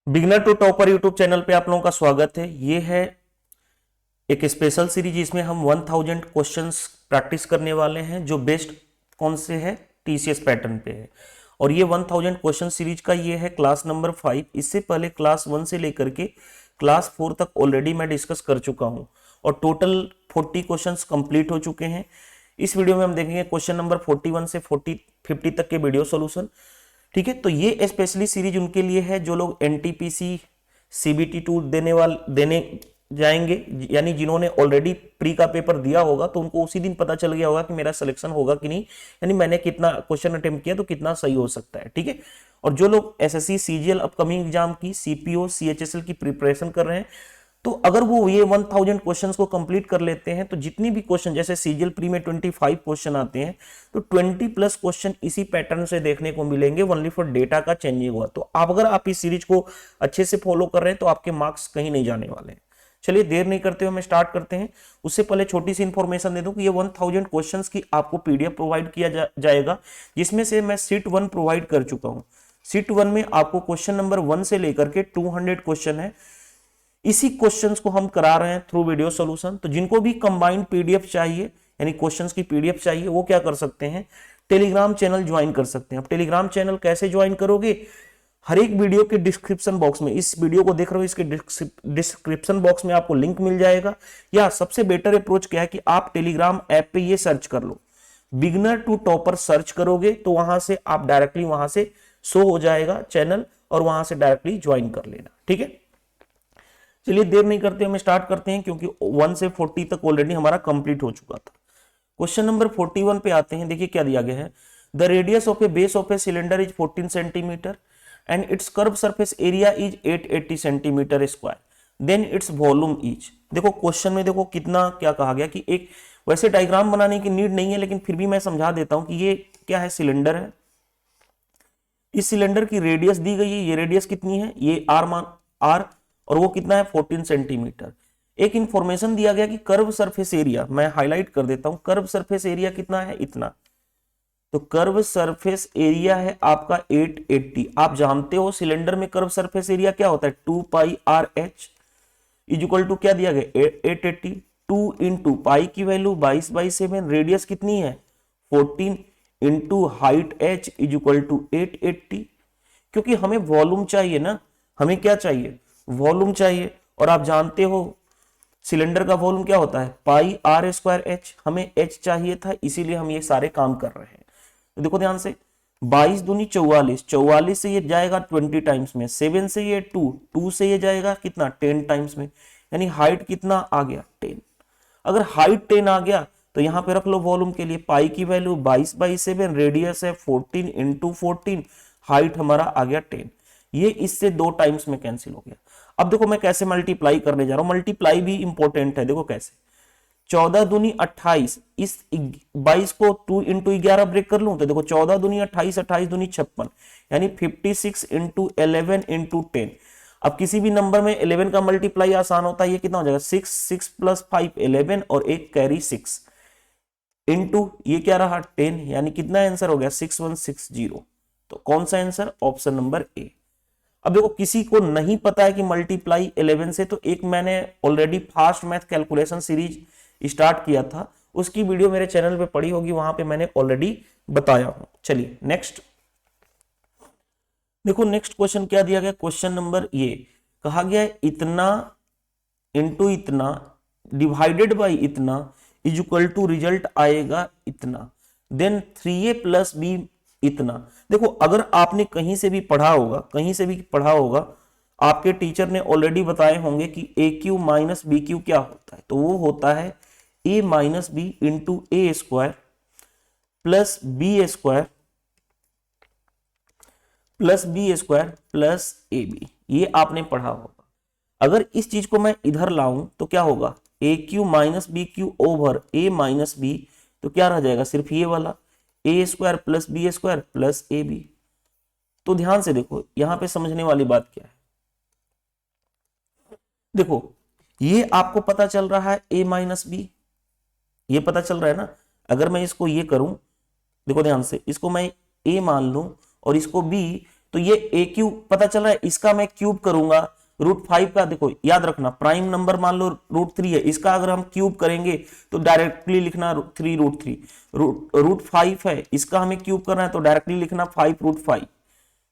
Beginner to topper YouTube channel पे आप लोगों का स्वागत है। ये है एक स्पेशल सीरीज जिसमें हम 1000 क्वेश्चंस प्रैक्टिस करने वाले हैं जो बेस्ड कौन से है टीसीएस पैटर्न पे है। और ये 1000 क्वेश्चन सीरीज का ये है क्लास नंबर 5। इससे पहले क्लास 1 से लेकर के क्लास 4 तक ऑलरेडी मैं डिस्कस कर चुका हूं और टोटल 40 क्वेश्चंस कंप्लीट हो चुके हैं। इस वीडियो में हम देखेंगे क्वेश्चन नंबर 41 से 50 तक के वीडियो सॉल्यूशन। ठीक है, तो ये स्पेशली सीरीज उनके लिए है जो लोग एनटीपीसी सीबीटी टूल देने जाएंगे, यानी जिन्होंने ऑलरेडी प्री का पेपर दिया होगा तो उनको उसी दिन पता चल गया होगा कि मेरा सिलेक्शन होगा कि नहीं, यानी मैंने कितना क्वेश्चन अटेम्प्ट किया तो कितना सही हो सकता है। ठीक है, और जो लोग एसएससी सीजीएल अपकमिंग एग्जाम की सीपीओ सीएचएसएल की प्रिपरेशन कर रहे हैं, तो अगर वो ये 1000 क्वेश्चंस को कंप्लीट कर लेते हैं तो जितनी भी क्वेश्चन, जैसे सीजीएल प्री में 25 क्वेश्चन आते हैं तो 20 प्लस क्वेश्चन इसी पैटर्न से देखने को मिलेंगे, ओनली फॉर डेटा का चेंजिंग हुआ। तो अगर आप इस सीरीज को अच्छे से फॉलो कर रहे हैं तो आपके मार्क्स कहीं नहीं जाने वाले हैं। चलिए देर नहीं करते हुए हम स्टार्ट करते हैं। उससे पहले छोटी सी इंफॉर्मेशन दे दूं कि ये 1000 क्वेश्चंस की आपको पीडीएफ प्रोवाइड किया जाएगा, जिसमें से मैं सीट 1 प्रोवाइड कर चुका हूं। सीट 1 में आपको क्वेश्चन नंबर 1 से लेकर के 200 क्वेश्चन है। इसी क्वेश्चंस को हम करा रहे हैं थ्रू वीडियो सॉल्यूशन। तो जिनको भी कंबाइंड पीडीएफ चाहिए, यानी क्वेश्चंस की पीडीएफ चाहिए, वो क्या कर सकते हैं, टेलीग्राम चैनल ज्वाइन कर सकते हैं। अब टेलीग्राम चैनल कैसे ज्वाइन करोगे, हर एक वीडियो के डिस्क्रिप्शन बॉक्स में, इस वीडियो को देख रहे हो इसके डिस्क्रिप्शन बॉक्स में आपको लिंक मिल जाएगा, या सबसे बेटर अप्रोच क्या है कि आप टेलीग्राम ऐप पे ये सर्च कर लो, बिगनर टू टॉपर सर्च करोगे तो वहां से आप डायरेक्टली वहां से शो हो जाएगा चैनल और वहां से डायरेक्टली ज्वाइन कर लेना। ठीक है, चलिए देर नहीं करते हम स्टार्ट करते हैं, क्योंकि 1 से 40 तक ऑलरेडी हमारा कंप्लीट हो चुका था। क्वेश्चन नंबर 41 पे आते हैं। देखिए क्या दिया गया है, the radius of a base of a cylinder is 14 centimetre and its curve surface area is 880 centimetre square, then its volume is. देखो क्वेश्चन में देखो कितना क्या कहा गया कि एक, वैसे डायग्राम बनाने की नीड नहीं है लेकिन फिर भी मैं समझा देता हूं कि ये क्या है, सिलेंडर है। इस सिलेंडर की रेडियस दी गई है, ये रेडियस कितनी है, ये आर, और वो कितना है 14 सेंटीमीटर। एक इंफॉर्मेशन दिया गया कि कर्व सरफेस एरिया, मैं हाईलाइट कर देता हूं, कर्व सरफेस एरिया कितना है, इतना। तो कर्व सरफेस एरिया है आपका 880। आप जानते हो सिलेंडर में कर्व सरफेस एरिया क्या होता है, 2 pi R H is equal to क्या दिया गया 880, 2 इंटू पाई की वैल्यू 22/7, रेडियस कितनी है 14, into height H is equal to 880। क्योंकि हमें वॉल्यूम चाहिए ना, हमें क्या चाहिए, वॉल्यूम चाहिए। और आप जानते हो सिलेंडर का वॉल्यूम क्या होता है, पाई आर स्क्वायर एच, हमें एच चाहिए था, इसीलिए हम ये सारे काम कर रहे हैं। तो देखो ध्यान से, 22 दूनी 44, 44 से ये जाएगा 20 टाइम्स में, 7 से ये 2 से ये जाएगा कितना 10 टाइम्स में, यानी हाइट कितना आ गया 10। अगर हाइट 10 आ गया तो यहां पे रख लो वॉल्यूम के लिए, पाई की वैल्यू 22/7, रेडियस है 14 इंटू 14, हाइट हमारा आ गया 10। ये इससे 2 टाइम्स में कैंसिल हो गया। अब देखो मैं कैसे मल्टीप्लाई करने जा रहा हूं, मल्टीप्लाई भी इंपॉर्टेंट है। देखो कैसे, 14 दूनी 28, इस 22 को 2 इंटू 11 ब्रेक कर लूं तो देखो 14 दूनी 28, 28 दूनी 56, यानी 56 इंटू 11 इंटू 10। अब किसी भी नंबर में 11 का मल्टीप्लाई आसान होता है, ये कितना हो जाएगा 6, 6 + 5 11 और एक कैरी 6 इंटू ये क्या रहा 10, यानी कितना आंसर हो गया 6160। तो कौन सा आंसर, ऑप्शन नंबर ए। अब देखो किसी को नहीं पता है कि मल्टीप्लाई 11 से, तो एक मैंने already fast math calculation series start किया था, उसकी वीडियो मेरे चैनल पे पड़ी होगी, वहां पे मैंने ऑलरेडी बताया हूं। चलिए नेक्स्ट देखो, नेक्स्ट क्वेश्चन क्या दिया गया, क्वेश्चन नंबर ये कहा गया है इतना इंटू इतना डिवाइडेड बाई इतना इज इक्वल टू रिजल्ट आएगा इतना, देन 3a + b इतना। देखो अगर आपने कहीं से भी पढ़ा होगा, आपके टीचर ने ऑलरेडी बताए होंगे कि A Q minus B cube क्या होता है, तो वो होता है a minus B into A square plus B square plus A B, ये आपने पढ़ा होगा। अगर इस चीज को मैं इधर लाऊं तो क्या होगा, A Q minus B Q over A minus B, तो क्या रह जाएगा सिर्फ ये वाला A square plus B square plus A B. तो ध्यान से देखो यहां पे समझने वाली बात क्या है, देखो ये आपको पता चल रहा है a माइनस बी, ये पता चल रहा है ना। अगर मैं इसको ये करूं, देखो ध्यान से, इसको मैं a मान लूं और इसको b, तो ये ए क्यूब पता चल रहा है, इसका मैं क्यूब करूंगा √5 का, देखो याद रखना प्राइम नंबर मान लो √3 है, इसका अगर हम क्यूब करेंगे तो डायरेक्टली लिखना 3√3, √5 है, इसका हमें क्यूब करना है तो डायरेक्टली लिखना 5√5।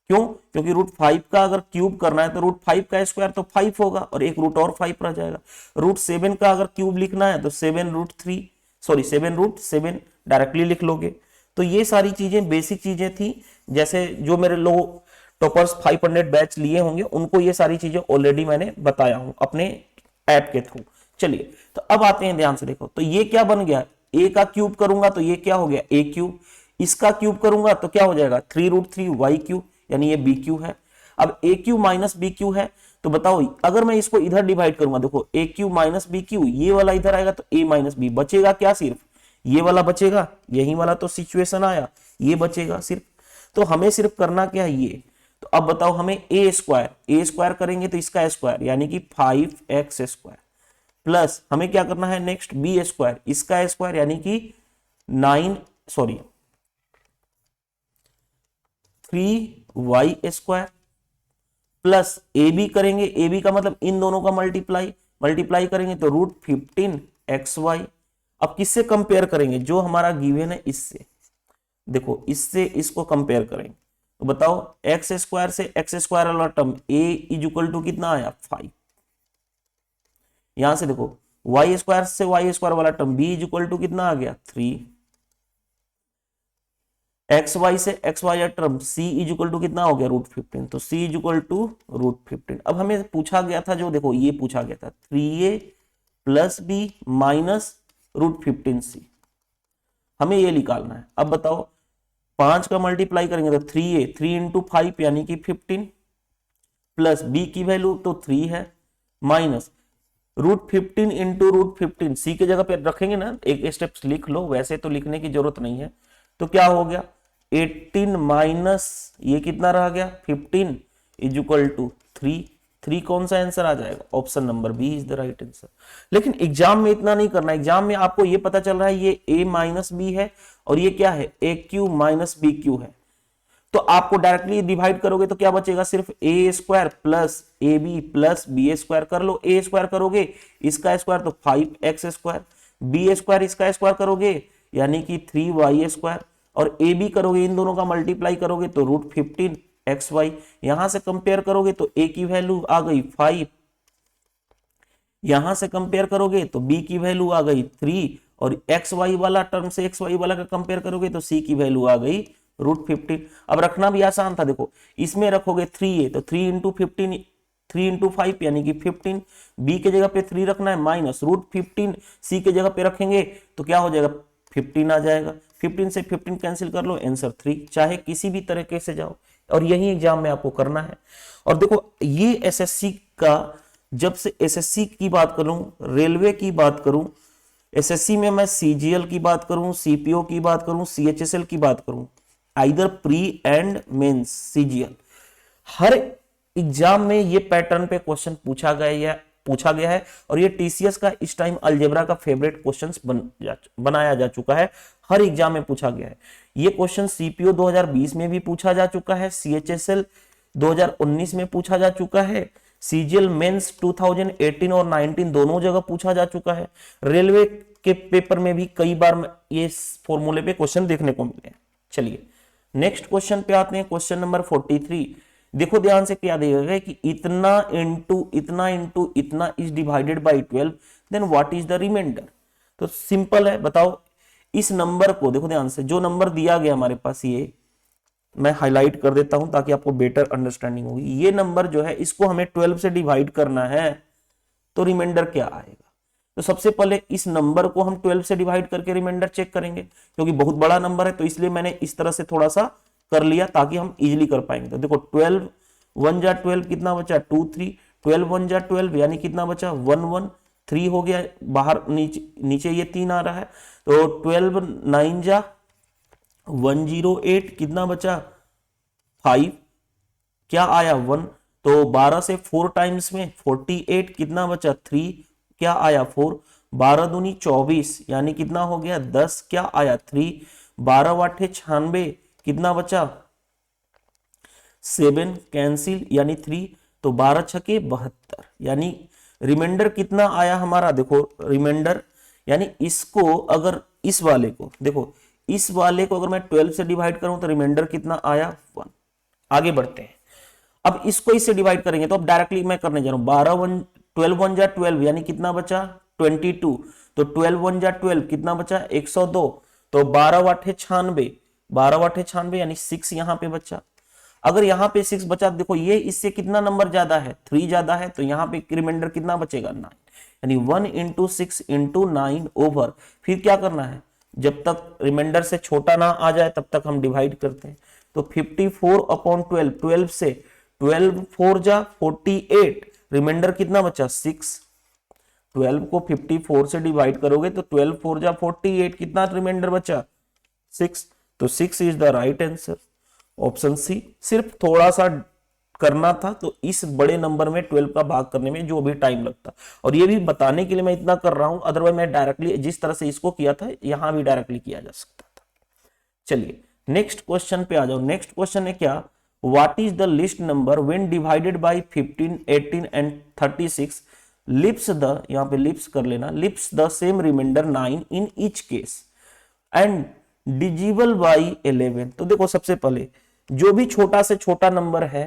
क्यों? क्योंकि √5 का अगर क्यूब करना है तो √5 का स्क्वायर तो 5 होगा और एक रूट और 5 रह जाएगा। √7 का अगर क्यूब लिखना है तो 7√7 डायरेक्टली लिख लोगे। तो ये सारी चीजें बेसिक चीजें थी, जैसे जो मेरे लोग टॉपर्स 500 बैच लिए होंगे उनको ये सारी चीजें ऑलरेडी मैंने बताया हूं अपने ऐप के थ्रू। चलिए तो अब आते हैं, ध्यान से देखो, तो ये क्या बन गया, ए का क्यूब करूंगा तो ये क्या हो गया ए क्यूब, इसका क्यूब करूंगा तो क्या हो जाएगा 3√3 वाई क्यूब, यानी ये बी क्यू है। अब ए क्यू माइनस बी क्यू है, तो बताओ अगर मैं इसको इधर डिवाइड करूंगा, देखो ए क्यू माइनस बी क्यू, ये वाला इधर आएगा तो ए माइनस बी, बचेगा क्या, सिर्फ ये वाला बचेगा, यही वाला तो सिचुएशन आया, ये बचेगा सिर्फ। तो हमें सिर्फ करना क्या है ये, तो अब बताओ हमें ए स्क्वायर करेंगे तो इसका स्क्वायर यानी कि 5x² प्लस हमें क्या करना है नेक्स्ट बी स्क्वायर, इसका स्क्वायर यानी कि 3y² प्लस ए बी करेंगे, ए बी का मतलब इन दोनों का मल्टीप्लाई करेंगे तो √15xy। अब किससे कंपेयर करेंगे, जो हमारा गिवन है इससे, देखो इससे इसको कंपेयर करेंगे तो बताओ x² से x² वाला टर्म a इक्वल टू कितना आया 5, यहां से देखो y² से y² वाला टर्म b इक्वल टू कितना आ गया 3, xy से xy term c equal to कितना हो गया √15, तो c इक्वल टू √15। अब हमें पूछा गया था, जो देखो ये पूछा गया था 3a plus b minus √15c, हमें ये निकालना है। अब बताओ 5 का मल्टीप्लाई करेंगे तो 3a 3 × 5 यानी कि 15 प्लस b की वैल्यू तो 3 है माइनस √15 इंटू √15, सी के जगह पे रखेंगे ना, एक स्टेप लिख लो, वैसे तो लिखने की जरूरत नहीं है। तो क्या हो गया 18 माइनस ये कितना रह गया 15 इक्वल टू 3 कौन सा आंसर आ जाएगा, option number B is the right answer. लेकिन एग्जाम में इतना नहीं करना, एग्जाम में आपको ये पता चल रहा है ये a माइनस बी है और ये क्या है ए क्यू माइनस बी क्यू है, तो आपको डायरेक्टली डिवाइड करोगे तो क्या बचेगा, सिर्फ a² plus A B plus b² कर लो, a² करोगे इसका स्क्वायर तो 5x², b² इसका स्क्वायर करोगे यानी कि 3y² और ए बी करोगे इन दोनों का मल्टीप्लाई करोगे तो √15xy, यहां से कंपेयर करोगे तो a की वैल्यू आ गई 5, यहां से कंपेयर करोगे तो b की वैल्यू आ गई 3 और xy वाला टर्म से xy वाला का कंपेयर करोगे तो c की वैल्यू आ गई √15। अब रखना भी आसान था, देखो इसमें रखोगे 3a तो 3 × 5 यानी कि 15, b के जगह पे 3 रखना है माइनस √15, c के जगह पे रखेंगे तो क्या हो जाएगा 15 आ जाएगा, 15 से 15 कैंसिल कर लो, आंसर 3। चाहे किसी भी तरीके से जाओ और यही एग्जाम में आपको करना है। और देखो ये एसएससी का, जब से एसएससी की बात करूं, रेलवे की बात करूं, एसएससी में मैं सीजीएल की बात करूं, सीपीओ की बात करूं, सीएचएसएल की बात करूं, either pre and mains CGL, हर एग्जाम में ये पैटर्न पे क्वेश्चन पूछा गया है और ये टीसीएस का इस टाइम अलजेब्रा का फेवरेट क्वेश्चंस बनाया जा चुका है, हर एग्जाम में पूछा गया है। ये क्वेश्चन सीपीओ 2020 में भी पूछा जा चुका है, सीएचएसएल 2019 में पूछा जा चुका है, सीजीएल मेंस 2018 और 19 दोनों जगह पूछा जा चुका है, रेलवे के पेपर में भी कई बार ये फॉर्मूले पे क्वेश्चन देखने को मिले हैं। चलिए नेक्स्ट क्वेश्चन पे आते हैं, क्वेश्चन नंबर 43। देखो ध्यान से क्या दिया गया है कि इतना इंटू इतना is divided by 12, then what is the remainder. तो सिंपल है, बताओ इस नंबर को, देखो ध्यान से, जो नंबर दिया गया हमारे पास, ये मैं हाईलाइट कर देता हूं ताकि आपको बेटर अंडरस्टैंडिंग होगी। ये नंबर जो है इसको हमें 12 से डिवाइड करना है तो रिमाइंडर क्या आएगा। तो सबसे पहले इस नंबर को हम 12 से डिवाइड करके रिमाइंडर चेक करेंगे, क्योंकि बहुत बड़ा नंबर है तो इसलिए मैंने इस तरह से थोड़ा सा कर लिया ताकि हम इजीली कर पाएंगे। तो देखो 12 1 जा 12 कितना बचा 2 3, 12 1 जा 12 यानी कितना बचा 1 1, 3 हो गया बाहर, नीचे ये 3 आ रहा है, तो 12 9 जा 108 कितना बचा 5, क्या आया 1, तो 12 से 4 टाइम्स में 48 कितना बचा 3, क्या आया 4, 12 दूनी 24 यानी कितना हो गया 10, क्या आया 3, 12 8 96 कितना बचा 7 कैंसिल यानी 3, तो 12 छके 72, यानी रिमाइंडर कितना आया हमारा, देखो रिमाइंडर यानी इसको अगर इस वाले को देखो, इस वाले को अगर मैं 12 से डिवाइड करूं तो रिमाइंडर कितना आया 1। आगे बढ़ते हैं, अब इसको इससे डिवाइड करेंगे तो अब डायरेक्टली मैं करने जा रहा हूं, 12 1 जा 12 यानी कितना बचा 22, तो 12 1 जा 12 कितना बचा 102, तो 12 8 96, 12 8 96 यानी 6 यहां पे बचा। अगर यहां पे 6 बचा, देखो ये इससे कितना नंबर ज्यादा है 3 ज्यादा है, तो यहां पे रिमाइंडर कितना बचेगा 9, यानी 1 इंटू 6 इंटू 9 ओवर, फिर क्या करना है, जब तक रिमाइंडर से छोटा ना आ जाए तब तक हम डिवाइड करते हैं, तो 54/12, 12 से 12 4 जा 48, रिमाइंडर कितना बचा 6, 12 को 54 से डिवाइड करोगे तो 12 4 जा 48, कितना रिमाइंडर बचा 6, तो 6 is the right answer, option C. सिर्फ थोड़ा सा करना था, तो इस बड़े नंबर में 12 का भाग करने में जो भी टाइम लगता, और ये भी बताने के लिए मैं इतना कर रहा हूं, अदरवाइज मैं डायरेक्टली जिस तरह से इसको किया था यहां भी डायरेक्टली किया जा सकता था। चलिए नेक्स्ट क्वेश्चन पे आ जाओ। नेक्स्ट क्वेश्चन है क्या, what is the least number when divided by 15 18 and 36 leaves the, यहां पे लिप्स कर लेना, leaves the same remainder 9 in each case and divisible by 11। तो देखो सबसे पहले जो भी छोटा से छोटा नंबर है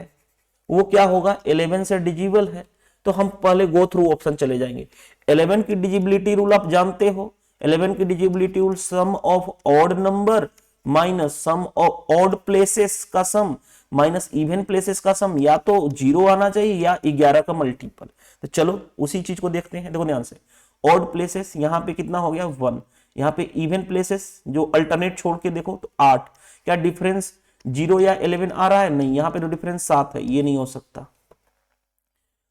वो क्या होगा 11 से डिजिबल है, तो हम पहले गो थ्रू ऑप्शन चले जाएंगे। 11 की डिजिबिलिटी रूल आप जानते हो, 11 की divisibility rule sum of odd number minus sum of odd places का सम माइनस इवन प्लेसेस का सम, या तो 0 आना चाहिए या 11 का मल्टीपल। तो चलो उसी चीज को देखते हैं, देखो ध्यान से, ऑड प्लेसेस यहां पे कितना हो गया 1, यहाँ पे इवन प्लेसेस जो अल्टरनेट छोड़ के देखो तो 8, क्या डिफरेंस 0 या 11 आ रहा है, नहीं, यहाँ पे तो डिफरेंस 7 है, ये नहीं हो सकता।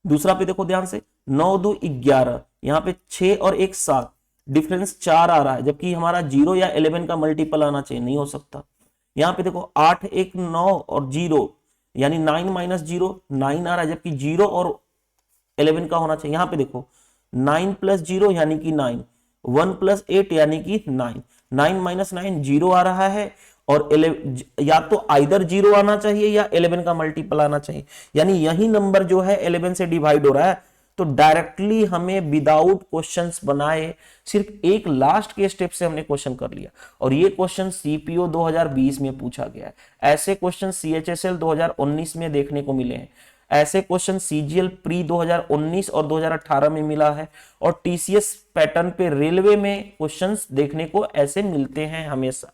दूसरा पे देखो ध्यान से, 9 2 11, यहाँ पे 6 और 1 7, डिफरेंस 4 आ रहा है, जबकि हमारा 0 या 11 का मल्टीपल आना चाहिए, नहीं हो सकता। यहाँ पे देखो 8 1 9 और 0 यानी 9 माइनस 0 9 आ रहा है, जबकि 0 और 11 का होना चाहिए। यहाँ पे देखो 9 प्लस 0 यानी कि 9, 1 प्लस 8 यानी कि 9, 9 माइनस 9 0 आ रहा है, और 11 या तो आइदर 0 आना चाहिए या 11 का मल्टीपल आना चाहिए, यानी यही नंबर जो है 11 से डिवाइड हो रहा है। तो डायरेक्टली हमें विदाउट क्वेश्चंस बनाए सिर्फ एक लास्ट के स्टेप से हमने क्वेश्चन कर लिया, और ये क्वेश्चन सीपीओ 2020 में पूछा गया है। ऐसे क्वेश्चन सीएचएसएल 2019 में देखने को मिले हैं, ऐसे क्वेश्चन सीजीएल प्री 2019 और 2018 में मिला है, और टीसीएस पैटर्न पे रेलवे में क्वेश्चंस देखने को ऐसे मिलते हैं हमेशा।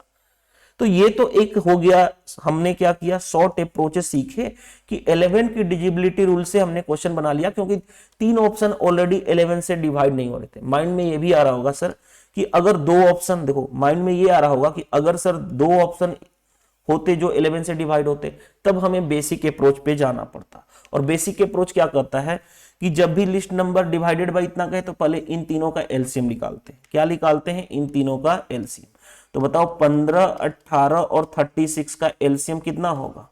तो ये तो एक हो गया, हमने क्या किया शॉर्ट अप्रोचेस सीखे कि 11 की डिजिबिलिटी रूल से हमने क्वेश्चन बना लिया, क्योंकि 3 ऑप्शन ऑलरेडी 11 से डिवाइड नहीं हो रहे थे। माइंड में ये भी आ रहा होगा सर कि अगर 2 ऑप्शन, देखो माइंड में ये आ रहा होगा कि अगर सर 2 ऑप्शन होते जो 11 से डिवाइड होते तब हमें बेसिक अप्रोच पे जाना पड़ता, और बेसिक अप्रोच क्या करता है कि जब भी लिस्ट नंबर डिवाइडेड बाय इतना कहे तो पहले इन तीनों का एलसीएम निकालते हैं। क्या निकालते हैं, इन तीनों का एलसीएम। तो बताओ 15 18 और 36 का एलसीएम कितना होगा,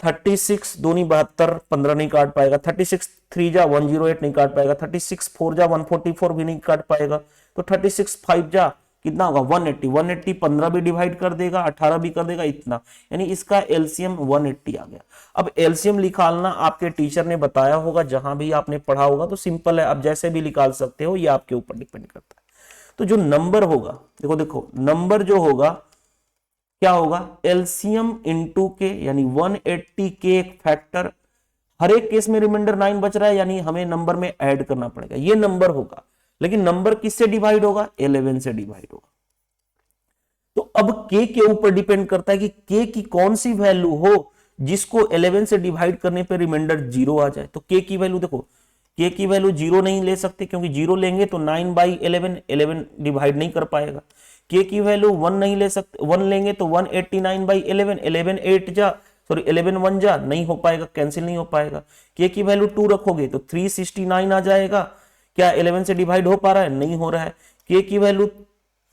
36 दूनी 72, 15 नहीं काट पाएगा, 36 3 जा 108 नहीं काट पाएगा, 36 4 जा 144 भी नहीं काट पाएगा, तो 36 5 जा कितना होगा 180, 180 15 भी डिवाइड कर देगा, 18 भी कर देगा, इतना, यानी इसका एलसीएम 180 आ गया। अब एलसीएम निकालना आपके टीचर ने बताया होगा, जहां भी आपने पढ़ा होगा, तो सिंपल है, आप जैसे भी निकाल सकते हो, ये आपके ऊपर डिपेंड करता है। तो जो नंबर होगा, देखो देखो नंबर जो होगा क्या होगा, एलसीएम इनटू के, यानी 180 के एक फैक्टर, हर एक केस में रिमाइंडर 9 बच रहा है, यानी हमें नंबर में ऐड करना पड़ेगा, ये नंबर होगा। लेकिन नंबर किससे डिवाइड होगा, 11 से डिवाइड होगा। तो अब के ऊपर डिपेंड करता है कि के की कौन सी वैल्यू हो जिसको 11 से डिवाइड करने पर रिमाइंडर 0 आ जाए। तो के की वैल्यू देखो, के की वैल्यू 0 नहीं ले सकते, क्योंकि 0 लेंगे तो 9/11 11 डिवाइड नहीं कर पाएगा। के की वैल्यू 1 नहीं ले सकते, 1 लेंगे तो 189/11 11 8 जा, सॉरी 11 1 जा, नहीं हो पाएगा, कैंसिल नहीं हो पाएगा। के की वैल्यू 2 रखोगे तो 369 आ जाएगा, क्या 11 से डिवाइड हो पा रहा है, नहीं हो रहा है। के की वैल्यू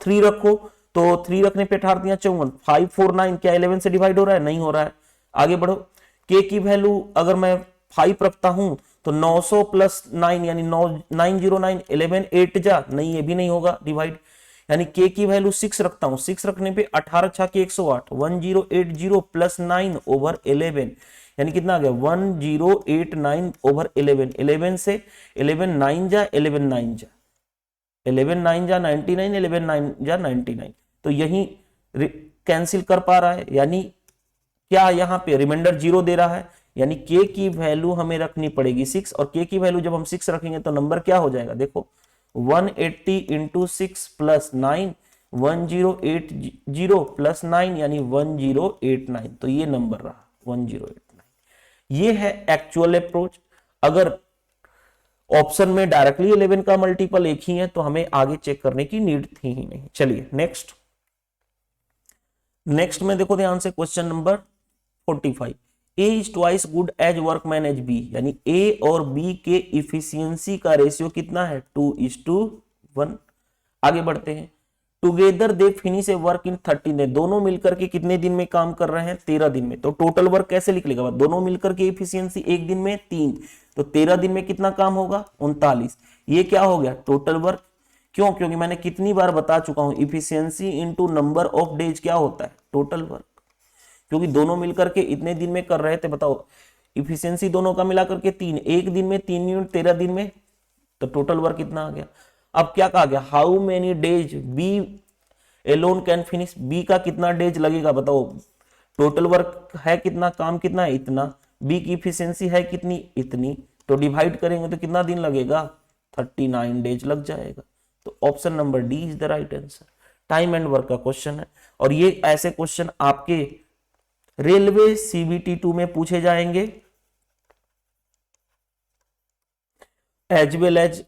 3 रखो तो 3 रखने पे 8 दिया 54, 549, क्या 11 से डिवाइड हो रहा है, नहीं हो रहा है। आगे बढ़ो, के की वैल्यू अगर मैं 5 रखता हूं तो 900 + 9 यानी 909 11 8 जा, नहीं, ये भी नहीं होगा डिवाइड। यानी k की वैल्यू 6 रखता हूं, 6 रखने पे 18 छा के 108, 1080 प्लस 9 ओवर 11, यानी कितना आ गया 1089 ओवर 11, 11 से 11 9 जा 11 9 जा 11 9 जा 99, 11 9 जा 99, तो यही कैंसिल कर पा रहा है, यानी क्या यहाँ पे रिमाइंडर 0 दे रहा है, यानी k की वैल्यू हमें रखनी पड़ेगी 6, और k की वैल्यू जब हम 6 रखेंगे तो नंबर क्या हो जाएगा, देखो 180 इंटू 6 प्लस 9, 1080 प्लस 9 यानी 1089, तो ये नंबर रहा 1089। ये है एक्चुअल अप्रोच। अगर ऑप्शन में डायरेक्टली 11 का मल्टीपल एक ही है तो हमें आगे चेक करने की नीड थी ही नहीं। चलिए नेक्स्ट में देखो ध्यान से, question number 45, A is twice good as workman as B, यानी A और B के इफिशियंसी का रेशियो कितना है 2:1। आगे बढ़ते हैं, together they finish a work in 13 day, दोनों मिलकर के कितने दिन में काम कर रहे हैं 13 दिन में, तो टोटल वर्क कैसे निकलेगा, दोनों मिलकर के इफिशियंसी एक दिन में 3, तो 13 दिन में कितना काम होगा 39, ये क्या हो गया टोटल वर्क। क्यों, क्योंकि मैंने कितनी बार बता चुका हूं efficiency into number of days क्या होता है टोटल वर्क, क्योंकि दोनों मिलकर के इतने दिन में कर रहे थे, बताओ इफिशियंसी दोनों का मिलाकर के 3, एक दिन में 3 यूनिट 13 दिन में, तो टोटल वर्क कितना आ गया। अब क्या कहा गया, how many days B alone can finish, B का कितना डेज लगेगा बताओ, टोटल वर्क है कितना, काम कितना है इतना, बी की इफिशियंसी है कितनी इतनी, तो डिवाइड करेंगे तो कितना दिन लगेगा 39 डेज लग जाएगा। तो option number D is the right answer. Time and work का क्वेश्चन है, और ये ऐसे क्वेश्चन आपके रेलवे सीबीटी 2 में पूछे जाएंगे, as well as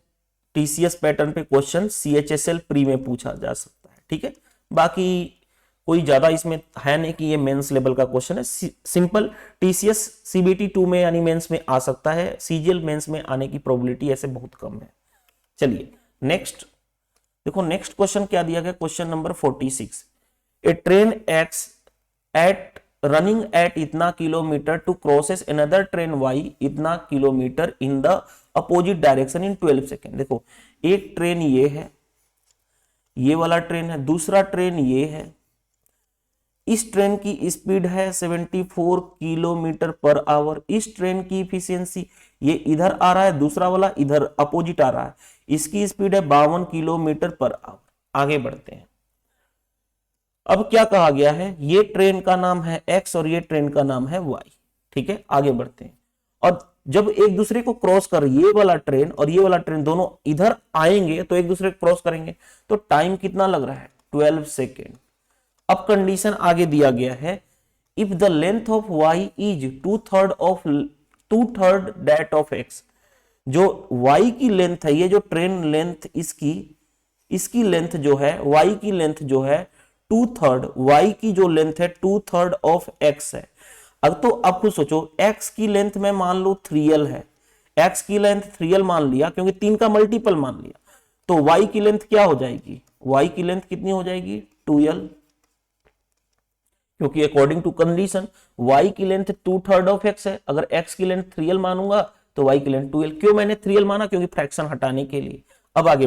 TCS pattern पे क्वेश्चन सीएचएसएल प्री में पूछा जा सकता है। ठीक है, बाकी कोई ज्यादा इसमें है नहीं कि ये मेंस लेवल का क्वेश्चन है, सिंपल टीसीएस सीबीटी 2 में यानी मेंस में आ सकता है, सीजीएल मेंस में आने की प्रोबेबिलिटी ऐसे बहुत कम है। चलिए नेक्स्ट देखो, नेक्स्ट क्वेश्चन क्या दिया गया, question number 46, a train X at running at इतना kilometre to crosses another train Y इतना kilometre in the opposite direction in 12 second. देखो एक ट्रेन ये है, ये वाला ट्रेन है, दूसरा ट्रेन ये है, इस ट्रेन की स्पीड है 74 किलोमीटर पर आवर, इस ट्रेन की इफिशियंसी, ये इधर आ रहा है, दूसरा वाला इधर अपोजिट आ रहा है, इसकी स्पीड है 52 किलोमीटर पर आवर। आगे बढ़ते हैं, अब क्या कहा गया है, ये ट्रेन का नाम है एक्स और ये ट्रेन का नाम है वाई। ठीक है, आगे बढ़ते हैं, और जब एक दूसरे को क्रॉस कर, ये वाला ट्रेन और ये वाला ट्रेन दोनों इधर आएंगे तो एक दूसरे को क्रॉस करेंगे, तो टाइम कितना लग रहा है 12 सेकेंड। अब कंडीशन आगे दिया गया है, if the length of y is 2/3 that of x, जो y की लेंथ है, ये जो ट्रेन लेंथ इसकी लेंथ जो है, y की लेंथ जो है 2/3, y की जो लेंथ है 2/3 ऑफ x है। अब तो अब कुछ सोचो, x की लेंथ में मान लो 3l है, x की लेंथ 3l मान लिया क्योंकि 3 का मल्टीपल मान लिया, तो y की लेंथ क्या हो जाएगी, y की लेंथ कितनी हो जाएगी 2l, क्योंकि अकॉर्डिंग टू कंडीशन y की लेंथ 2/3 ऑफ x है, अगर x की लेंथ 3l मानूंगा तो y की लेंथ 2l। क्यों मैंने 3l माना, क्योंकि फ्रैक्शन हटाने के लिए। अब आगे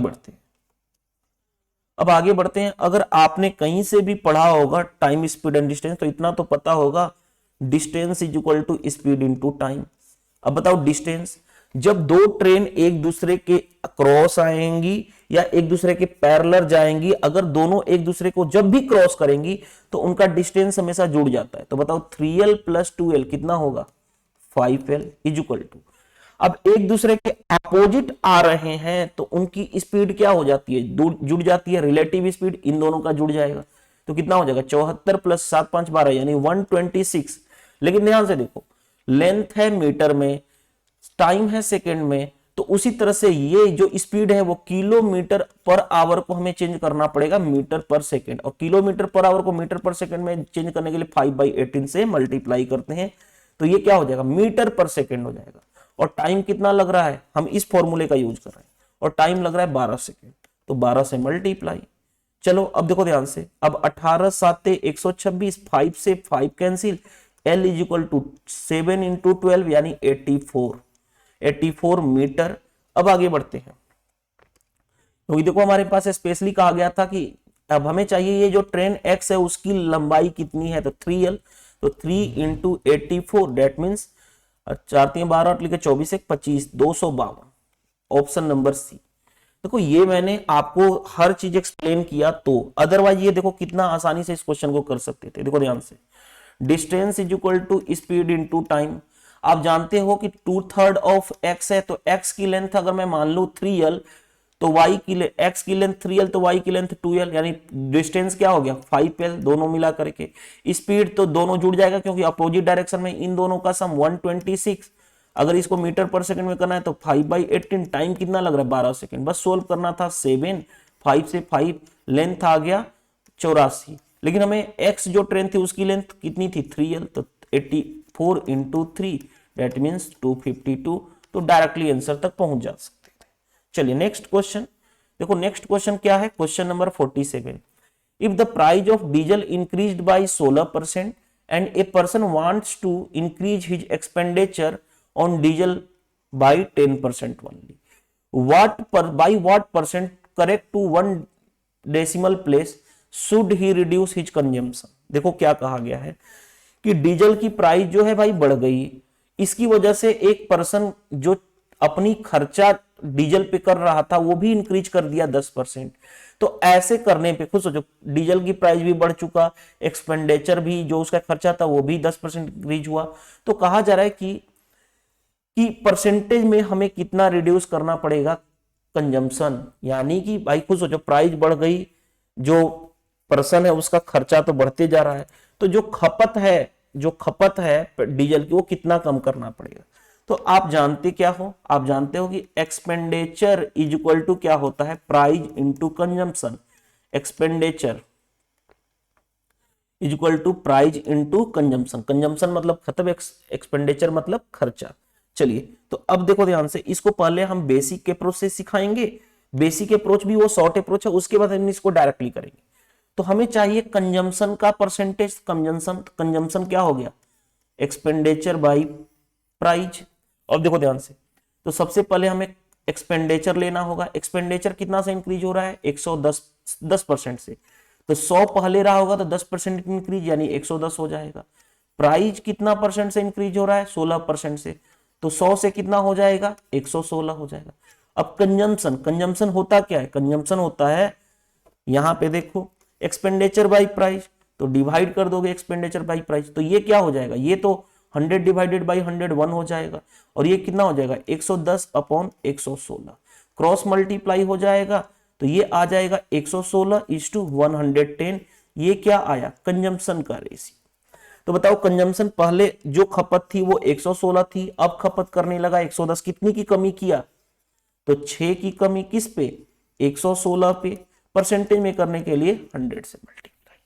बढ़ते हैं, अगर आपने कहीं से भी पढ़ा होगा टाइम स्पीड एंड डिस्टेंस, तो इतना तो पता होगा, distance is equal to speed into time. अब बताओ डिस्टेंस, जब दो ट्रेन एक दूसरे के क्रॉस आएंगी या एक दूसरे के पैरेलल जाएंगी, अगर दोनों एक दूसरे को जब भी क्रॉस करेंगी तो उनका डिस्टेंस हमेशा जुड़ जाता है। तो बताओ 3l प्लस 2l कितना होगा 5l इज इक्वल टू, अब एक दूसरे के अपोजिट आ रहे हैं तो उनकी स्पीड क्या हो जाती है, जुड़ जाती है, रिलेटिव स्पीड इन दोनों का जुड़ जाएगा, तो कितना हो जाएगा 74 प्लस 7 5 12 यानी 126। लेकिन ध्यान से देखो, लेंथ है मीटर में, टाइम है सेकेंड में, तो उसी तरह से ये जो स्पीड है वो किलोमीटर पर आवर को हमें चेंज करना पड़ेगा मीटर पर सेकेंड, और किलोमीटर पर आवर को मीटर पर सेकेंड में चेंज करने के लिए 5/18 से मल्टीप्लाई करते हैं, तो ये क्या हो जाएगा मीटर पर सेकेंड हो जाएगा। और टाइम कितना लग रहा है, हम इस फॉर्मूले का यूज कर रहे हैं, और टाइम लग रहा है 12 सेकेंड, तो 12 से मल्टीप्लाई। चलो अब देखो ध्यान से, अब 18 7 126, 5 से 5 cancel, L is equal to 7 into 12 यानी 84 मीटर। अब आगे बढ़ते हैं, क्योंकि देखो हमारे पास स्पेशली कहा गया था कि अब हमें चाहिए ये जो ट्रेन एक्स है उसकी लंबाई कितनी है, तो 3L, तो 3 इंटू 84 डेट मीन्स 4×3=12 लिखे 24 1 25 252, ऑप्शन नंबर सी। देखो ये मैंने आपको हर चीज एक्सप्लेन किया, तो अदरवाइज ये देखो कितना आसानी से इस क्वेश्चन को कर सकते थे। देखो ध्यान से, distance is equal to speed into time. आप जानते हो कि 2/3 ऑफ एक्स है, तो एक्स की लेंथ अगर मैं मान लू 3L, तो y की एक्स की लेंथ 3L, तो y की लेंथ 2L, यानी डिस्टेंस क्या हो गया 5L, दोनों मिला करके। स्पीड तो दोनों जुड़ जाएगा क्योंकि अपोजिट डायरेक्शन में, इन दोनों का सम 126। अगर इसको मीटर पर सेकंड में करना है तो 5/18, टाइम कितना लग रहा है 12 सेकंड। बस सोल्व करना था 7, 5 से 5, लेंथ आ गया 84। लेकिन हमें x जो ट्रेन थी उसकी लेंथ कितनी थी 3L, तो 84 इंटू 3 डेट मीन्स 252, तो डायरेक्टली आंसर तक पहुंच जा सकते थे। चलिए नेक्स्ट क्वेश्चन देखो, नेक्स्ट क्वेश्चन क्या है, question number 47। If the price of diesel increased by 16% and a person wants to increase his expenditure on diesel by 10% only, by what percent correct to 1 decimal place should he reduce his consumption। देखो क्या कहा गया है कि diesel की price जो है भाई बढ़ गई, इसकी वजह से एक पर्सन जो अपनी खर्चा डीजल पे कर रहा था वो भी इंक्रीज कर दिया 10%। तो ऐसे करने पे खुद सोचो, डीजल की प्राइस भी बढ़ चुका, एक्सपेंडिचर भी जो उसका खर्चा था वो भी 10% इंक्रीज हुआ। तो कहा जा रहा है कि परसेंटेज में हमें कितना रिड्यूस करना पड़ेगा कंजम्पशन, यानी कि भाई खुद सोचो प्राइस बढ़ गई, जो पर्सन है उसका खर्चा तो बढ़ते जा रहा है, तो जो खपत है डीजल की वो कितना कम करना पड़ेगा। तो आप जानते क्या हो, आप जानते हो कि एक्सपेंडिचर इज इक्वल टू क्या होता है, price into consumption. Expenditure is equal to price into consumption. Consumption मतलब खत्म, एक्सपेंडिचर मतलब खर्चा। चलिए तो अब देखो ध्यान से, इसको पहले हम बेसिक अप्रोच से सिखाएंगे, बेसिक अप्रोच भी वो शॉर्ट अप्रोच है, उसके बाद हम इसको डायरेक्टली करेंगे। तो हमें चाहिए कंजम्पशन का परसेंटेज। कंजम्पशन क्या हो गया, एक्सपेंडिचर बाई प्राइस। अब देखो ध्यान से, तो सबसे पहले हमें एक्सपेंडिचर लेना होगा। एक्सपेंडिचर कितना से इंक्रीज हो रहा है 110% से, तो 100 पहले रहा होगा तो 10% इंक्रीज यानी 110 हो जाएगा। प्राइस कितना परसेंट से इंक्रीज हो रहा है 16% से, तो 100 से कितना हो जाएगा 116 हो जाएगा। अब कंजम्पशन होता क्या है, कंजम्पशन होता है यहां पे देखो एक्सपेंडिचर बाई प्राइस, तो डिवाइड कर दोगे एक्सपेंडिचर बाई प्राइस, तो ये क्या हो जाएगा, ये तो 100 डिवाइडेड बाई 101 हो जाएगा, और ये कितना हो जाएगा 110 अपॉन 116, क्रॉस मल्टीप्लाई हो जाएगा, तो ये आ जाएगा 116 इज टू 110। ये क्या आया, कंजम्पशन का रेशियो। तो बताओ कंजम्पशन पहले जो खपत थी वो 116 थी, अब खपत करने लगा 110, कितनी की कमी किया, तो 6 की कमी किस पे 116 पे, परसेंटेज में करने के लिए 100 से मल्टीप्लाई।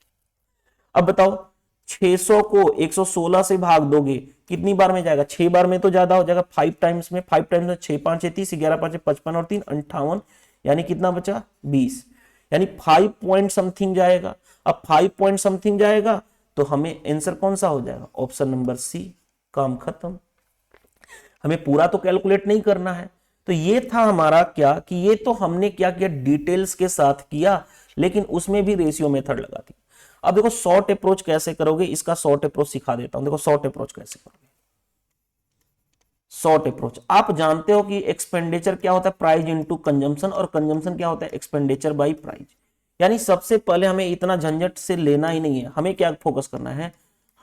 अब बताओ 600 को 116 से भाग दोगे कितनी बार में जाएगा, 6 बार में तो ज्यादा हो जाएगा, 5 टाइम्स में, 5 टाइम्स में 6 5 30, 11 5 55 और 3 58, यानी कितना बचा 20, यानी 5 पॉइंट समथिंग जाएगा। अब 5 पॉइंट समथिंग जाएगा तो हमें आंसर कौन सा हो जाएगा, ऑप्शन नंबर सी, काम खत्म। हमें पूरा तो कैलकुलेट नहीं करना है। तो ये था हमारा क्या कि ये तो हमने क्या किया डिटेल्स के साथ किया, लेकिन उसमें भी रेशियो मेथड लगा दी। अब देखो शॉर्ट अप्रोच कैसे करोगे, इसका शॉर्ट अप्रोच सिखा देता हूं। देखो शॉर्ट अप्रोच कैसे करोगे, शॉर्ट अप्रोच आप जानते हो कि एक्सपेंडिचर क्या होता है प्राइस इनटू कंजम्पशन, और कंजम्पशन क्या होता है एक्सपेंडिचर बाय प्राइस। यानी सबसे पहले हमें इतना झंझट से लेना ही नहीं है, हमें क्या फोकस करना है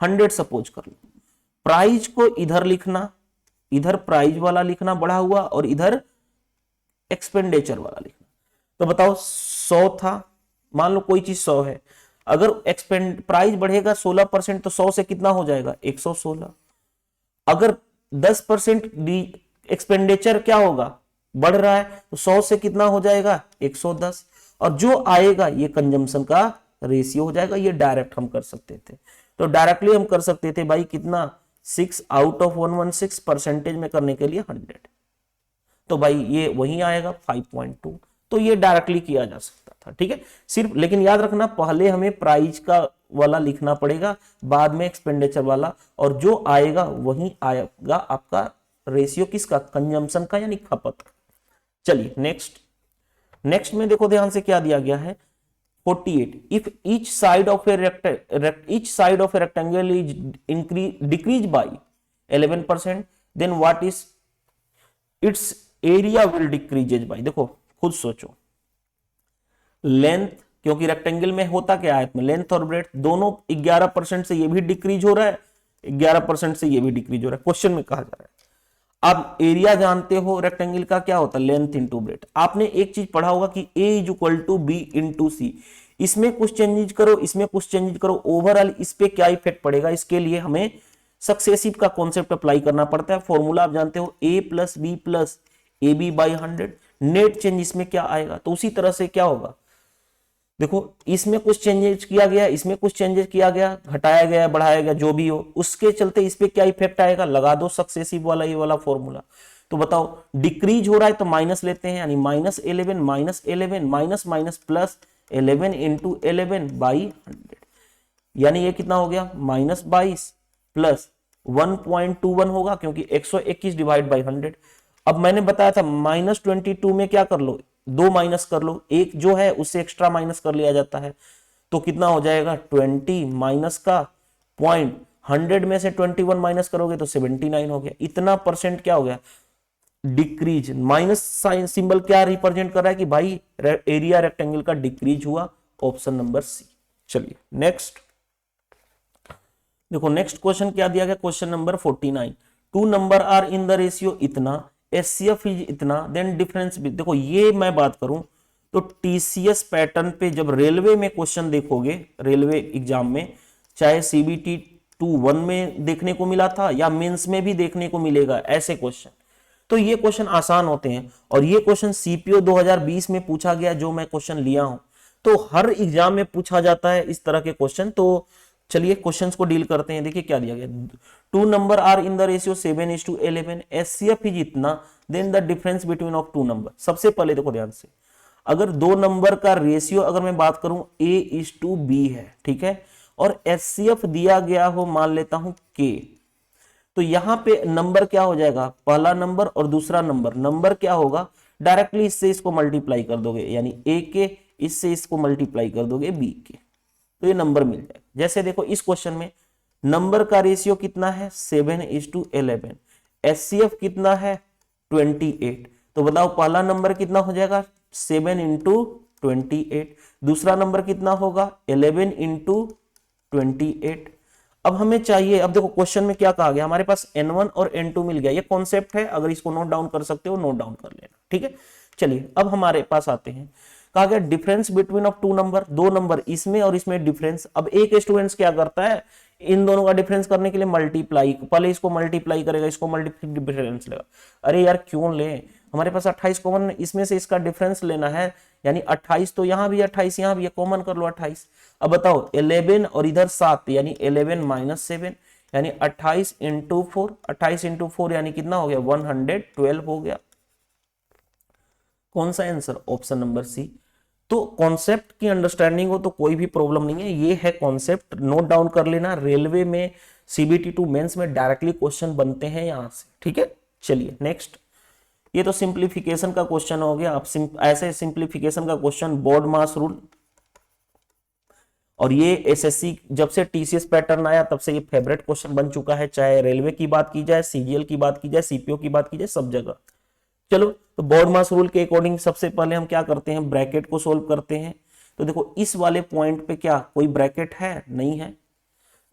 100 सपोज कर लो, प्राइस को इधर लिखना, इधर प्राइस वाला लिखना बढ़ा हुआ और इधर एक्सपेंडिचर वाला लिखना। तो बताओ 100 था, मान लो कोई चीज 100 है, अगर प्राइस बढ़ेगा 16% तो 100 से कितना हो जाएगा 116। अगर 10% एक्सपेंडिचर क्या होगा बढ़ रहा है तो 100 से कितना हो जाएगा 110, और जो आएगा ये कंजम्पशन का रेशियो हो जाएगा। ये डायरेक्ट हम कर सकते थे, तो डायरेक्टली हम कर सकते थे भाई कितना 6 आउट ऑफ 116, परसेंटेज में करने के लिए 100, तो भाई ये वही आएगा 5.2, तो ये डायरेक्टली किया जा सकता था। ठीक है, सिर्फ लेकिन याद रखना पहले हमें प्राइस का वाला लिखना पड़ेगा, बाद में एक्सपेंडिचर वाला, और जो आएगा वही आएगा आपका रेशियो किसका, कंजम्पशन का यानी खपत का। चलिए नेक्स्ट, नेक्स्ट में देखो ध्यान से क्या दिया गया है 48 if each side of a rectangle is decreased by 11% then what is its area will decreases by। देखो खुद सोचो, लेंथ, क्योंकि रेक्टेंगल में होता क्या है, में लेंथ और ब्रेड्थ दोनों 11% से ये भी डिक्रीज हो रहा है, 11% से ये भी डिक्रीज हो रहा है, क्वेश्चन में कहा जा रहा है। आप एरिया जानते हो रेक्टेंगल का क्या होता है, लेंथ इंटू ब्रेड्थ। आपने एक चीज पढ़ा होगा कि A is equal to B into C, इसमें कुछ चेंजेस करो, इसमें कुछ चेंजेस करो, ओवरऑल इस पे क्या इफेक्ट पड़ेगा, इसके लिए हमें सक्सेसिव का कॉन्सेप्ट अप्लाई करना पड़ता है। फॉर्मूला आप जानते हो A plus B plus A B by 100, net change इसमें क्या आएगा। तो उसी तरह से क्या होगा, देखो इसमें कुछ चेंजेस किया गया, इसमें कुछ चेंजेस किया गया, घटाया गया, बढ़ाया गया, जो भी हो, उसके चलते इस पे क्या इफेक्ट आएगा, लगा दो सक्सेसिव वाला ये वाला फॉर्मूला। तो बताओ डिक्रीज हो रहा है तो माइनस लेते हैं, यानी -11 minus minus plus 11 into 11 by 100, यानी ये कितना हो गया -22 प्लस 1.21 होगा, क्योंकि 121 डिवाइड बाई 100। अब मैंने बताया था -22 में क्या कर लो, 2 माइनस कर लो, एक जो है उससे एक्स्ट्रा माइनस कर लिया जाता है, तो कितना हो जाएगा 20 माइनस का पॉइंट, 100 में से 21 माइनस करोगे तो 79 हो गया। इतना परसेंट क्या हो गया, डिक्रीज। माइनस साइन सिंबल क्या रिप्रेजेंट कर रहा है कि भाई एरिया रेक्टेंगल का डिक्रीज हुआ, ऑप्शन नंबर सी। चलिए नेक्स्ट देखो, नेक्स्ट क्वेश्चन क्या दिया गया, question number 49, two number are in the ratio इतना, एचसीएफ इज इतना, देन डिफरेंस भी। देखो ये मैं बात करूं तो टीसीएस पैटर्न पे जब रेलवे में क्वेश्चन देखोगे, रेलवे एग्जाम में, चाहे सीबीटी 2-1 में देखने को मिला था या मेंस में भी देखने को मिलेगा ऐसे क्वेश्चन, तो ये क्वेश्चन आसान होते हैं। और ये क्वेश्चन सीपीओ 2020 में पूछा गया, जो मैं क्वेश्चन लिया हूं, तो हर एग्जाम में पूछा जाता है इस तरह के क्वेश्चन। तो चलिए क्वेश्चंस को डील करते हैं। देखिए क्या दिया गया, two number are in the ratio 7:11, HCF is इतना, then the difference between of two number. सबसे पहले देखो ध्यान से, अगर दो नंबर का रेशियो अगर मैं बात करूं A:B है, ठीक है, और एचसीएफ दिया गया हो मान लेता हूं K, तो यहां पे नंबर क्या हो जाएगा, पहला नंबर और दूसरा नंबर, नंबर क्या होगा, डायरेक्टली इससे इसको मल्टीप्लाई कर दोगे, यानी A के इससे इसको मल्टीप्लाई कर दोगे B के, तो ये नंबर मिल जाएगा। जैसे देखो इस क्वेश्चन में नंबर का रेशियो कितना है 7:11, एचसीएफ कितना है 28, तो बताओ पहला नंबर कितना हो जाएगा 7 इंटू 28, दूसरा नंबर कितना होगा 11 इंटू 28। अब हमें चाहिए, अब देखो क्वेश्चन में क्या कहा गया, हमारे पास n1 और n2 मिल गया, ये कॉन्सेप्ट है, अगर इसको नोट डाउन कर सकते हो नोट डाउन कर लेना, ठीक है। चलिए अब हमारे पास आते हैं, कहा गया difference between of two number, दो नंबर इसमें और इसमें डिफरेंस। अब एक स्टूडेंट्स क्या करता है, इन दोनों का डिफरेंस करने के लिए मल्टीप्लाई, पहले इसको मल्टीप्लाई करेगा, इसको मल्टीप्लाई डिफरेंस लेगा। अरे यार क्यों ले, हमारे पास 28 कॉमन, इसमें से इसका डिफरेंस लेना है, यानी 28 तो यहां भी 28 यहां भी कॉमन कर लो 28। अब बताओ 11 और इधर 7, यानी 11 माइनस 7, यानी 28 इंटू 4, 28 इंटू 4 यानी कितना हो गया 112 हो गया। कौन सा आंसर, ऑप्शन नंबर सी। तो कॉन्सेप्ट की अंडरस्टैंडिंग हो तो कोई भी प्रॉब्लम नहीं है, ये है कॉन्सेप्ट, नोट डाउन कर लेना। रेलवे में सीबीटी 2 मेंस में डायरेक्टली क्वेश्चन बनते हैं यहां से, ठीक है। चलिए नेक्स्ट, ये तो सिंप्लीफिकेशन का क्वेश्चन हो गया। अब ऐसे सिंप्लीफिकेशन का क्वेश्चन बोर्ड मास रूल, और ये एसएससी जब से टीसीएस पैटर्न आया तब से ये फेवरेट क्वेश्चन बन चुका है, चाहे रेलवे की बात की जाए, सीजीएल की बात की जाए, सीपीओ की बात की जाए, सब जगह। चलो तो बोर्ड मास रूल के अकॉर्डिंग सबसे पहले हम क्या करते हैं, ब्रैकेट को सोल्व करते हैं। तो देखो इस वाले पॉइंट पे क्या कोई ब्रैकेट है, नहीं है,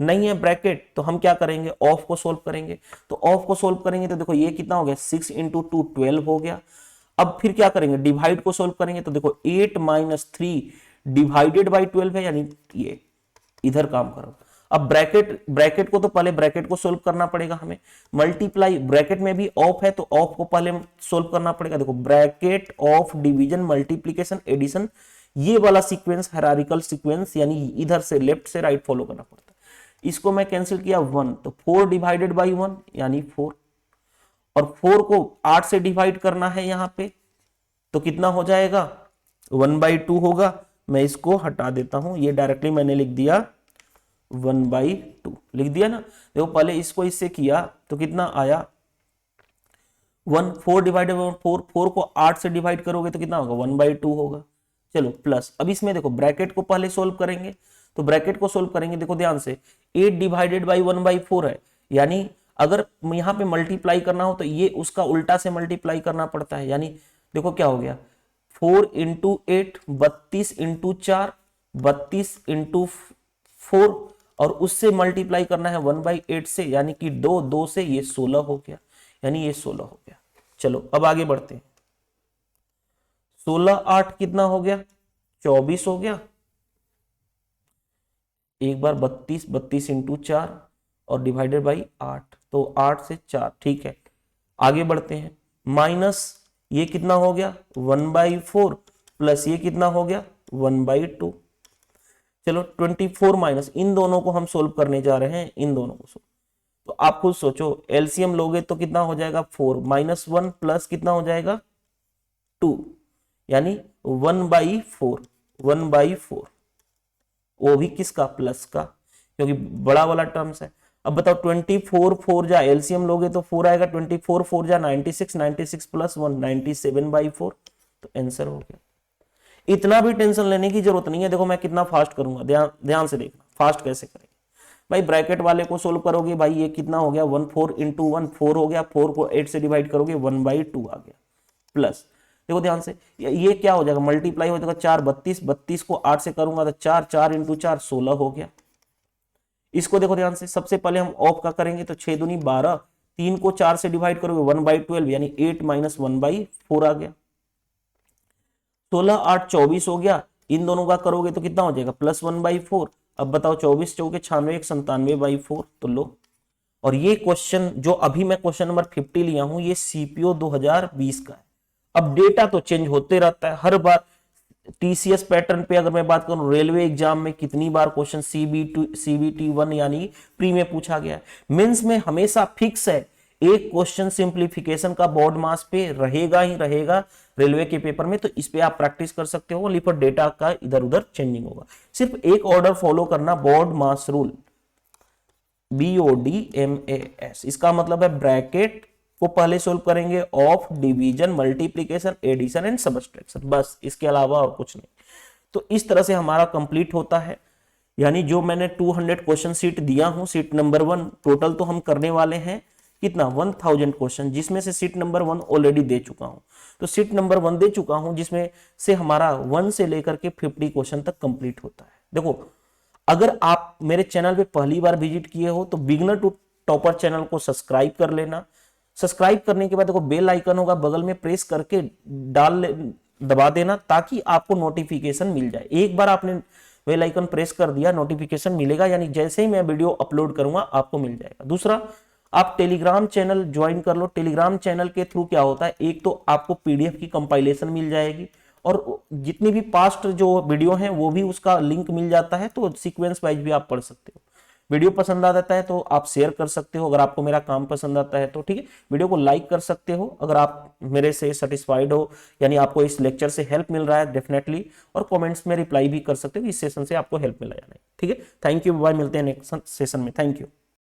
नहीं है ब्रैकेट, तो हम क्या करेंगे, ऑफ को सोल्व करेंगे। तो ऑफ को सोल्व करेंगे तो देखो ये कितना हो गया 6 इंटू 2 12 हो गया। अब फिर क्या करेंगे, डिवाइड को सोल्व करेंगे, तो देखो 8 माइनस 3 डिवाइडेड बाई 12 है, यानी ये इधर काम करो। अब ब्रैकेट को तो पहले ब्रैकेट को सोल्व करना पड़ेगा हमें, मल्टीप्लाई ब्रैकेट में भी ऑफ है तो ऑफ को पहले सोल्व करना पड़ेगा। देखो bracket of division multiplication addition, ये वाला सीक्वेंस हायरार्किकल सीक्वेंस, यानी इधर से लेफ्ट से राइट फॉलो करना पड़ता है। इसको मैं कैंसिल किया 1, तो 4 डिवाइडेड बाई 1 यानी 4, और 4 को 8 से डिवाइड करना है यहां पे, तो कितना हो जाएगा 1/2 होगा। मैं इसको हटा देता हूं, ये डायरेक्टली मैंने लिख दिया 1/2 लिख दिया ना। देखो पहले इसको इससे किया तो कितना आया 1 4 डिवाइडेड बाई 4, 4 को 8 से डिवाइड करोगे तो कितना होगा 1/2 होगा। चलो प्लस, अब इसमें देखो ब्रैकेट को पहले सोल्व करेंगे, तो ब्रैकेट को सोल्व करेंगे, देखो ध्यान से 8 डिवाइडेड बाई 1/4 है, यानी अगर यहाँ पे मल्टीप्लाई करना हो तो ये उसका उल्टा से मल्टीप्लाई करना पड़ता है, यानी देखो क्या हो गया 4 इंटू 8 32 इंटू 4 32 इंटू 4 और उससे मल्टीप्लाई करना है 1/8 से, यानी कि 2 से ये 16 हो गया, यानी ये 16 हो गया। चलो अब आगे बढ़ते हैं, 16 8 कितना हो गया 24 हो गया, एक बार 32 इंटू 4 और डिवाइडेड बाई 8, तो 8 से 4, ठीक है। आगे बढ़ते हैं, माइनस ये कितना हो गया 1/4 प्लस ये कितना हो गया 1/2। चलो 24 माइनस, इन दोनों को हम सोल्व करने जा रहे हैं, इन दोनों को सोल्व, तो आप खुद सोचो एलसीएम लोगे तो कितना हो जाएगा 4 -1 प्लस कितना हो जाएगा 2, यानी 1/4 1/4, वो भी किसका प्लस का, क्योंकि बड़ा वाला टर्म्स है। अब बताओ 24 4 जा एलसीएम लोगे तो 4 आएगा, 24 4 जा 96 96 प्लस 1 97/4, तो आंसर हो गया। इतना भी टेंशन लेने की जरूरत नहीं है। देखो मैं कितना फास्ट करूंगा, ध्यान से देखना फास्ट कैसे करेंगे भाई। ब्रैकेट वाले को सोल्व करोगे भाई, ये कितना हो गया 1 4 इंटू 1 4 हो गया, 4 को 8 से डिवाइड करोगे 1/2 आ गया, प्लस देखो ध्यान से ये क्या हो जाएगा मल्टीप्लाई हो जाएगा 4 32 32 को 8 से करूंगा तो 4 4 इंटू 4 16 हो गया। इसको देखो ध्यान से, सबसे पहले हम ऑफ का करेंगे तो 6 दूनी 12, 3 को 4 से डिवाइड करोगे 1/12, यानी 8 माइनस 1/4 आ गया। 16 8 24 हो गया, इन दोनों का करोगे तो कितना हो जाएगा प्लस 1/4। अब बताओ 24 चौके 96 97/4, तो लो। और ये क्वेश्चन जो अभी मैं क्वेश्चन नंबर 50 लिया हूं, ये सीपीओ 2020 का है। अब डेटा तो चेंज होते रहता है हर बार। टीसीएस पैटर्न पे अगर मैं बात करूं, रेलवे एग्जाम में कितनी बार क्वेश्चन सीबीटी 1 यानी प्री में पूछा गया है, मेंस में हमेशा फिक्स है एक क्वेश्चन सिंप्लीफिकेशन का बोर्ड मास पे रहेगा ही रहेगा रेलवे के पेपर में, तो इस पे आप प्रैक्टिस कर सकते हो। लिपर डेटा का इधर उधर चेंजिंग होगा, सिर्फ एक ऑर्डर फॉलो करना, बोर्ड मास रूल BODMAS। इसका मतलब है ब्रैकेट को पहले सोल्व करेंगे, of division multiplication addition and subtraction, बस इसके अलावा और कुछ नहीं। तो इस तरह से हमारा कंप्लीट होता है, यानी जो मैंने 200 क्वेश्चन सीट दिया हूं, सीट नंबर 1 टोटल तो हम करने वाले हैं कितना 1000 क्वेश्चन, जिसमें से सीट नंबर 1 ऑलरेडी दे चुका हूं। तो सीट नंबर 1 दे चुका हूं, जिसमें से हमारा 1 से लेकर के 50 क्वेश्चन तक कंप्लीट होता है। देखो अगर आप मेरे चैनल पे पहली बार विजिट किए हो तो बिगनर टू टॉपर चैनल को सब्सक्राइब कर लेना। सब्सक्राइब करने के बाद देखो बेल आइकन होगा बगल में, प्रेस करके दबा देना ताकि आपको नोटिफिकेशन मिल जाए। एक बार आपने बेल आइकन प्रेस कर दिया, नोटिफिकेशन मिलेगा, यानी जैसे ही मैं वीडियो अपलोड करूंगा आपको मिल जाएगा। दूसरा, आप टेलीग्राम चैनल ज्वाइन कर लो। टेलीग्राम चैनल के थ्रू क्या होता है, एक तो आपको पीडीएफ की कंपाइलेशन मिल जाएगी और जितनी भी पास्ट जो वीडियो हैं वो भी उसका लिंक मिल जाता है, तो सीक्वेंस वाइज भी आप पढ़ सकते हो। वीडियो पसंद आ जाता है तो आप शेयर कर सकते हो, अगर आपको मेरा काम पसंद आता है तो ठीक है। वीडियो को लाइक कर सकते हो अगर आप मेरे से सेटिस्फाइड हो, यानी आपको इस लेक्चर से हेल्प मिल रहा है डेफिनेटली, और कमेंट्स में रिप्लाई भी कर सकते हो इस सेशन से आपको हेल्प मिला या नहीं। ठीक है, थैंक यू, बाय, मिलते हैं नेक्स्ट सेशन में, थैंक यू।